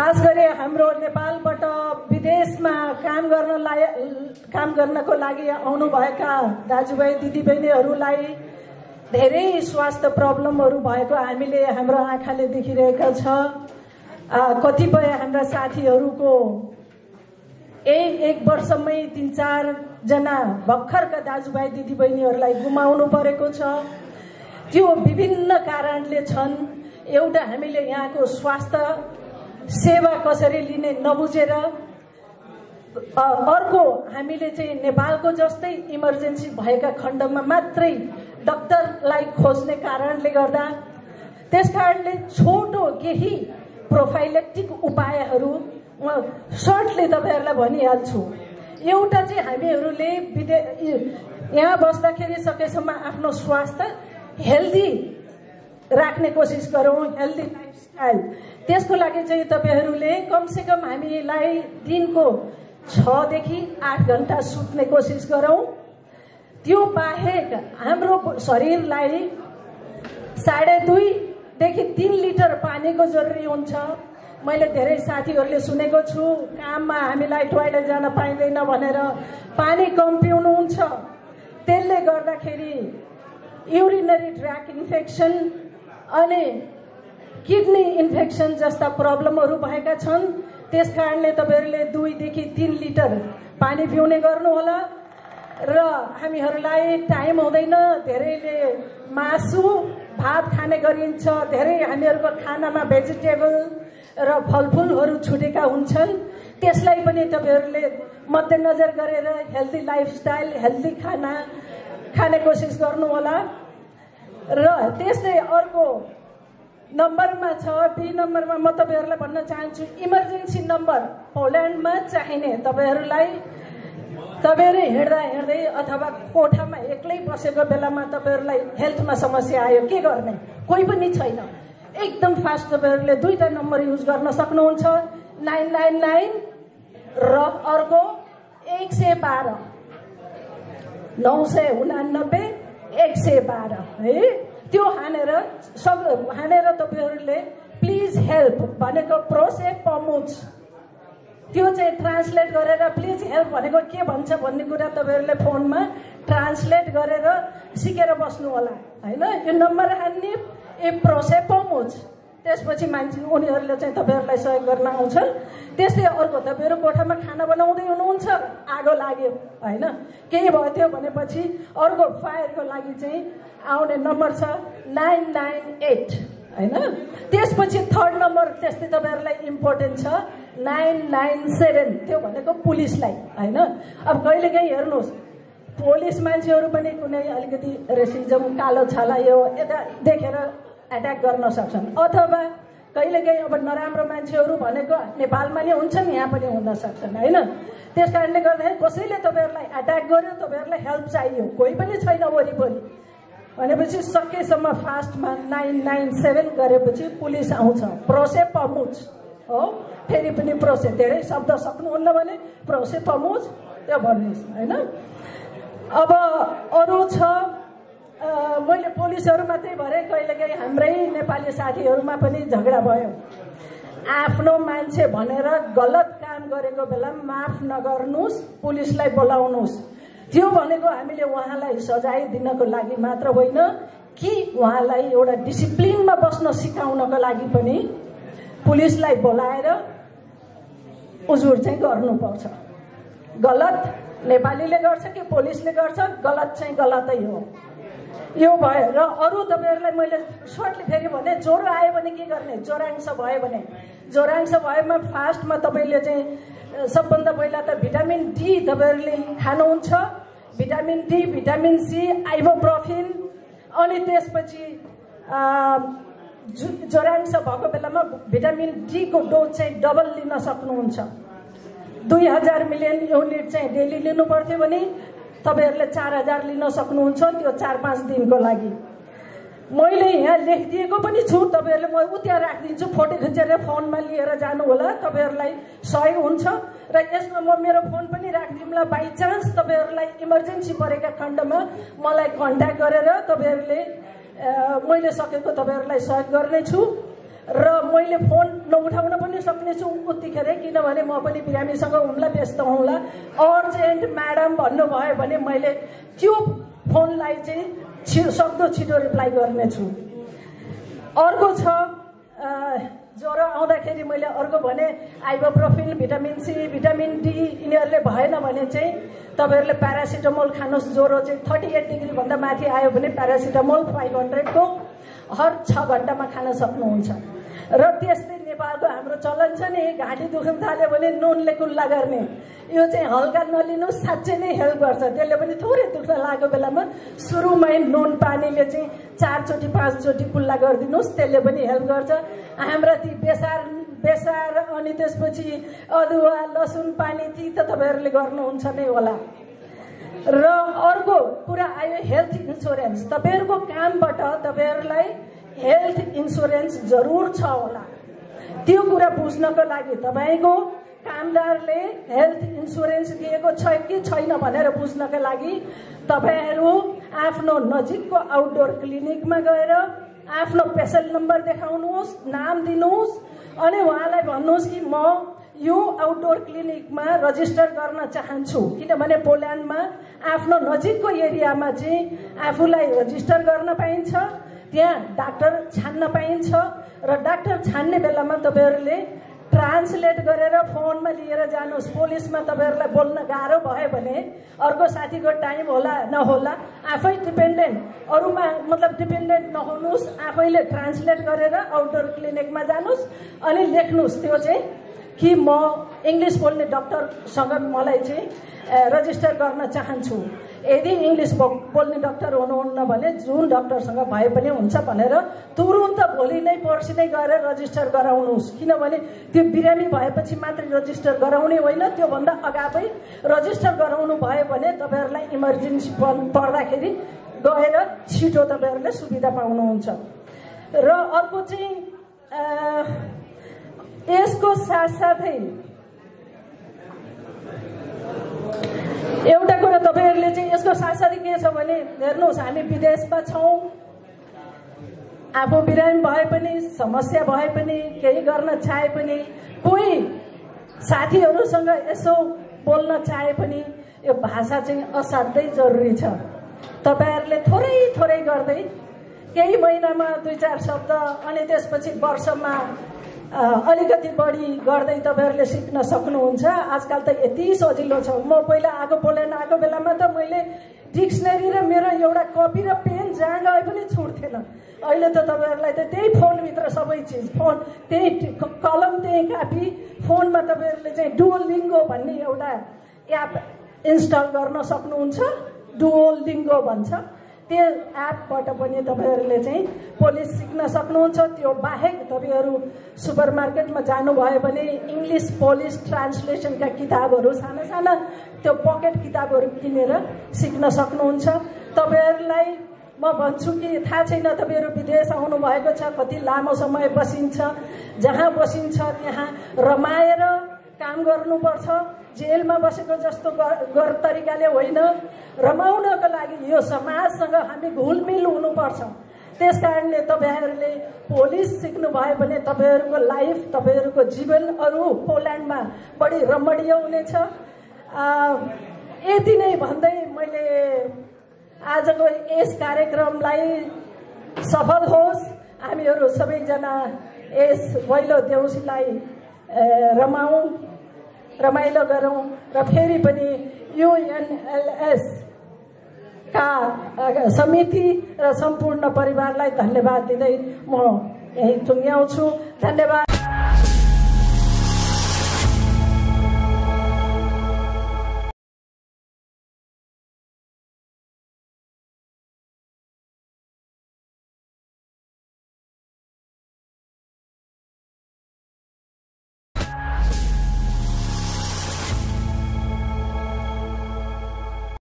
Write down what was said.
खास गरी हाम्रो नेपालबाट विदेशमा काम गर्नको लागि आउनुभएका दाजुभाइ दिदीबहिनीहरूलाई धेरै स्वास्थ्य प्रब्लमहरू भएको हामीले हाम्रो आँखाले देखिरहेका छ। कतिपय हाम्रा साथीहरूको एक वर्षमै 3-4 जना भर्खरका दाजुभाइ दिदीबहिनीहरूलाई गुमाउनु परेको छ। त्यो विभिन्न कारणले छन्। एउटा हामीले यहाँको स्वास्थ्य सेवा कसरी लिने नबुझेर, अर्को हामीले चाहिँ नेपालको जस्तै इमर्जेन्सी भएका खण्डमा मात्रै डाक्टरलाई खोज्ने कारणले गर्दा, त्यसकारणले छोटो केही प्रोफाइलेक्टिक उपायहरू सर्टले तपाईहरुलाई भनिहाल्छु। एउटा चाहिँ हामीहरूले यहाँ बस्दाखेरि सकेसम्म आफ्नो स्वास्थ्य हेल्दी राख्ने कोसिस गरौँ, हेल्दी लाइफस्टाइल। त्यसको लागि चाहिँ तपाईहरुले कमसेकम हामीलाई दिनको 6 देखि 8 घण्टा सुत्ने कोसिस गरौँ। त्यो बाहेक हाम्रो शरीरलाई 2.5 देखि 3 लिटर पानीको जरुरी हुन्छ। मैले धेरै साथीहरूले सुनेको छु काममा हामीलाई टोयलेट जान पाइँदैन भनेर पानी कम पिउनुहुन्छ। त्यसले गर्दाखेरि युरिनरी ट्र्याक इन्फेक्सन अनि किडनी इन्फेक्सन जस्ता प्रब्लमहरू भएका छन्। त्यसकारणले तपाईहरुले 2 देखि 3 लिटर पानी पिउने गर्नुहोला। र हामीहरूलाई टाइम हुँदैन, धेरैले मासु भात खाने गरिन्छ, धेरै हामीहरूको खानामा भेजिटेबल र फलफुलहरू छुटेका हुन्छन्। त्यसलाई पनि तपाईहरुले मध्यनजर गरेर हेल्दी लाइफस्टाइल, हेल्दी खाना खाने कोसिस गर्नुहोला। र त्यसै अर्को नम्बरमा छ, बी नम्बरमा म तपाईहरुलाई भन्न चाहन्छु, इमर्जेन्सी नम्बर पोल्यान्डमा चाहिने तपाईहरुलाई तपाईहरु हिँड्दै अथवा कोठामा एक्लै बसेको बेलामा तपाईहरुलाई हेल्थमा समस्या आयो, के गर्ने? कोही पनि छैन, एकदम फास्ट तपाईहरुले 2टा नम्बर युज गर्न सक्नुहुन्छ, 999 र अर्को 112 989 112 है। त्यो हानेर तपाईहरुले प्लिज हेल्प भनेको प्रोसे पमुच, त्यो चाहिँ ट्रान्सलेट गरेर प्लिज हेल्प भनेको के भन्छ भन्ने कुरा तपाईहरुले फोनमा ट्रान्सलेट गरेर सिकेर बस्नु होला हैन। यो नम्बर हान्ने ए प्रोसे पमुच, त्यसपछि मान्छे उनीहरूले चाहिँ तपाईहरुलाई सहयोग गर्न आउँछन्। त्यसै अर्को तपाईहरु कोठामा खाना बनाउँदै हुनुहुन्छ, आगो लाग्यो हैन, केही भयो भनेपछि अर्को फायरको लागि चाहिँ आउने नम्बर छ 998 हैन। त्यसपछि थर्ड नम्बर त्यस्तै तपाईहरुलाई इम्पोर्टेन्ट छ 997, त्यो भनेको पुलिसलाई हैन। अब कहिलेकाहीँ हेर्नुहोस् पुलिस मान्छेहरू पनि कुनै अलिकति रेसिजम, कालो छाला यो यता देखेर एट्याक गर्न सक्छन्, अथवा कहिलेकाहीँ अब नराम्रो मान्छेहरू भनेको नेपालमा नि हुन्छन्, यहाँ पनि हुन सक्छन् हैन। त्यसकारणले गर्दाखेरि कसैले तपाईहरुलाई एट्याक गर्यो, तपाईहरुलाई हेल्प चाहियो, कोही पनि छैन वरिपरि भनेपछि सकेसम्म फास्टमा 997 गरेपछि पुलिस आउँछ। प्रोसे पमुच हो, फेरि पनि प्रोसे, धेरै शब्द सक्नुहुन्न भने प्रोसे पमुच त्यो भन्नुहोस् हैन। अब अरू छ, मैले पुलिसहरू मात्रै भरे, कहिलेकाहीँ हाम्रै नेपाली साथीहरूमा पनि झगडा भयो। आफ्नो मान्छे भनेर गलत काम गरेको बेला माफ नगर्नुहोस्, पुलिसलाई बोलाउनुहोस्। त्यो भनेको हामीले उहाँलाई सजाय दिनको लागि मात्र होइन कि उहाँलाई एउटा डिसिप्लिनमा बस्न सिकाउनको लागि पनि पुलिसलाई बोलाएर उजुर चाहिँ गर्नुपर्छ। गलत नेपालीले गर्छ कि पुलिसले गर्छ, गलत चाहिँ गलतै हो। यो भयो। र अरू तपाईहरुलाई मैले सर्टली फेरि भने, ज्वरो आयो भने के गर्ने? ज्वरांश भयो भने, ज्वरांश भएमा फास्टमा तपाईले चाहिँ सबभन्दा पहिला त भिटामिन डी तपाईहरुले खानुहुन्छ, भिटामिन डी, भिटामिन सी, आइबोप्रोफिन, अनि त्यसपछि ज्वरांश भएको बेलामा भिटामिन डी को डोज चाहिँ डबल लिन सक्नुहुन्छ। 2000 मिलियन युनिट चाहिँ डेली लिनु पर्थ्यो भने तपाईहरुले 4000 लिन सक्नुहुन्छ, त्यो 4-5 दिनको लागि। मैले यहाँ लेखिदिएको पनि छु, तपाईहरुले म उता राखिदिन्छु, फोटो खिचेर फोनमा लिएर जानु होला, तपाईहरुलाई सहयोग हुन्छ। र यसमा म मेरो फोन पनि राखिदिउँला, बाइ चान्स तपाईहरुलाई इमर्जेन्सी परेका खण्डमा मलाई कन्ट्याक्ट गरेर तपाईहरुले मैले सकेको तपाईहरुलाई सहयोग गर्नेछु। र मैले मैले फोन नउठाउन पनि सक्ने छु उतिखेरै, किनभने म पनि बिरामीसँग हुँला, व्यस्त हुँला। अर्जेन्ट म्याडम भन्नुभयो भने मैले त्यो फोनलाई चाहिँ सक्दो छिटो रिप्लाई गर्नेछु। अर्को छ ज्वरो आउँदाखेरि मैले अर्को भने ibuprofen, vitamin C, vitamin D यिनीहरूले भएन भने चाहिँ तपाईँहरूले प्यारासिटामोल खानुहोस्। ज्वरो चाहिँ 38 डिग्री भन्दा माथि आयो भने प्यारासिटामोल 500 को हर 6 घण्टामा खान सक्नुहुन्छ। र त्यस्तै नेपालको हाम्रो चलन छ नि, घाँटी दुख्न थाल्यो भने नुनले कुल्ला गर्ने, यो चाहिँ हल्का नलिनुहोस्, साँच्चै नै हेल्प गर्छ। त्यसले पनि थोरै दुख्न लागेको बेलामा सुरुमै नुन पानीले चाहिँ 4 चोटि 5 चोटि कुल्ला गरिदिनुहोस्, त्यसले पनि हेल्प गर्छ। हाम्रा ती बेसार अनि त्यसपछि अदुवा लसुन पानी ती त तपाईँहरूले गर्नुहुन्छ नै होला। र अर्को कुरा आयो हेल्थ इन्सुरेन्स। तपाईँहरूको कामबाट तपाईँहरूलाई हेल्थ इन्सुरेन्स जरुर छ होला। त्यो कुरा बुझ्नको लागि तपाईँको कामदारले हेल्थ इन्सुरेन्स दिएको छ कि छैन भनेर बुझ्नका लागि तपाईँहरू आफ्नो नजिकको आउटडोर क्लिनिकमा गएर आफ्नो पेसेन्ट नम्बर देखाउनुहोस्, नाम दिनुहोस्, अनि उहाँलाई भन्नुहोस् कि म यो आउटडोर क्लिनिकमा रजिस्टर गर्न चाहन्छु। किनभने पोल्यान्डमा आफ्नो नजिकको एरियामा चाहिँ आफूलाई रजिस्टर गर्न पाइन्छ, त्यहाँ डाक्टर छान्न पाइन्छ। र डाक्टर छान्ने बेलामा तपाईँहरूले ट्रान्सलेट गरेर फोनमा लिएर जानुहोस्। पुलिसमा तपाईँहरूलाई बोल्न गाह्रो भयो भने अर्को साथीको टाइम होला नहोला, आफै डिपेन्डेन्ट, अरूमा मतलब डिपेन्डेन्ट नहुनुहोस्, आफैले ट्रान्सलेट गरेर आउटडोर क्लिनिकमा जानुहोस् अनि लेख्नुहोस् त्यो चाहिँ कि म इङ्ग्लिस बोल्ने डक्टरसँग मलाई चाहिँ रजिस्टर गर्न चाहन्छु। यदि इङ्ग्लिस बोल्ने डक्टर हुनुहुन्न भने जुन डक्टरसँग भए पनि हुन्छ भनेर तुरुन्त भोलि नै पर्सि नै गएर रजिस्टर गराउनुहोस्। किनभने त्यो बिरामी भएपछि मात्रै रजिस्टर गराउने होइन, त्योभन्दा अगावै रजिस्टर गराउनु भयो भने तपाईँहरूलाई इमर्जेन्सी पर्दाखेरि गएर छिटो तपाईँहरूले सुविधा पाउनुहुन्छ। र अर्को चाहिँ यसको साथसाथै एउटा कुरा तपाईँहरूले चाहिँ यसको साथसाथै के छ भने हेर्नुहोस्, हामी विदेशमा छौँ, आफू बिरामी भए पनि समस्या भए पनि केही गर्न चाहे पनि कोही साथीहरूसँग यसो बोल्न चाहे पनि यो भाषा चाहिँ असाध्यै जरुरी छ। तपाईँहरूले थोरै थोरै गर्दै केही महिनामा 2-4 शब्द अनि त्यसपछि वर्षमा अलिकति बढी गर्दै तपाईँहरूले सिक्न सक्नुहुन्छ। आजकल त यति सजिलो छ। म पहिला पोल्यान्ड आएको बेलामा त मैले डिक्सनरी र मेरो एउटा कपी र पेन जहाँ गए पनि छुट्थेन। अहिले त तपाईँहरूलाई त त्यही फोनभित्र सबै चिज, फोन त्यही कलम त्यही कापी, फोनमा तपाईँहरूले चाहिँ डुओलिङ्गो भन्ने एउटा एप इन्स्टल गर्न सक्नुहुन्छ। डुओलिङ्गो भन्छ, त्यो एपबाट पनि तपाईँहरूले चाहिँ पोलिस सिक्न सक्नुहुन्छ। त्यो बाहेक तपाईँहरू सुपर मार्केटमा जानुभयो भने इङ्ग्लिस पोलिस ट्रान्सलेसनका किताबहरू, साना साना त्यो पकेट किताबहरू किनेर सिक्न सक्नुहुन्छ। तपाईँहरूलाई म भन्छु कि थाहा छैन तपाईँहरू विदेश आउनु भएको छ, कति लामो समय बसिन्छ, जहाँ बसिन्छ त्यहाँ रमाएर काम गर्नुपर्छ। जेलमा बसेको जस्तो तरिकाले होइन, रमाउनको लागि यो समाजसँग हामी घुलमिल हुनुपर्छ। त्यस कारणले तपाईँहरूले पोलिस सिक्नुभयो भने तपाईँहरूको लाइफ, तपाईँहरूको जीवन अरू पोल्यान्डमा बढी रमणीय हुनेछ। यति नै भन्दै मैले आजको यस कार्यक्रमलाई सफल होस्, हामीहरू सबैजना यस पहिलो देउसीलाई रमाइलो गरौँ र फेरि पनि UNLS का समिति र सम्पूर्ण परिवारलाई धन्यवाद दिँदै म यही टुङ्ग्याउँछु। धन्यवाद।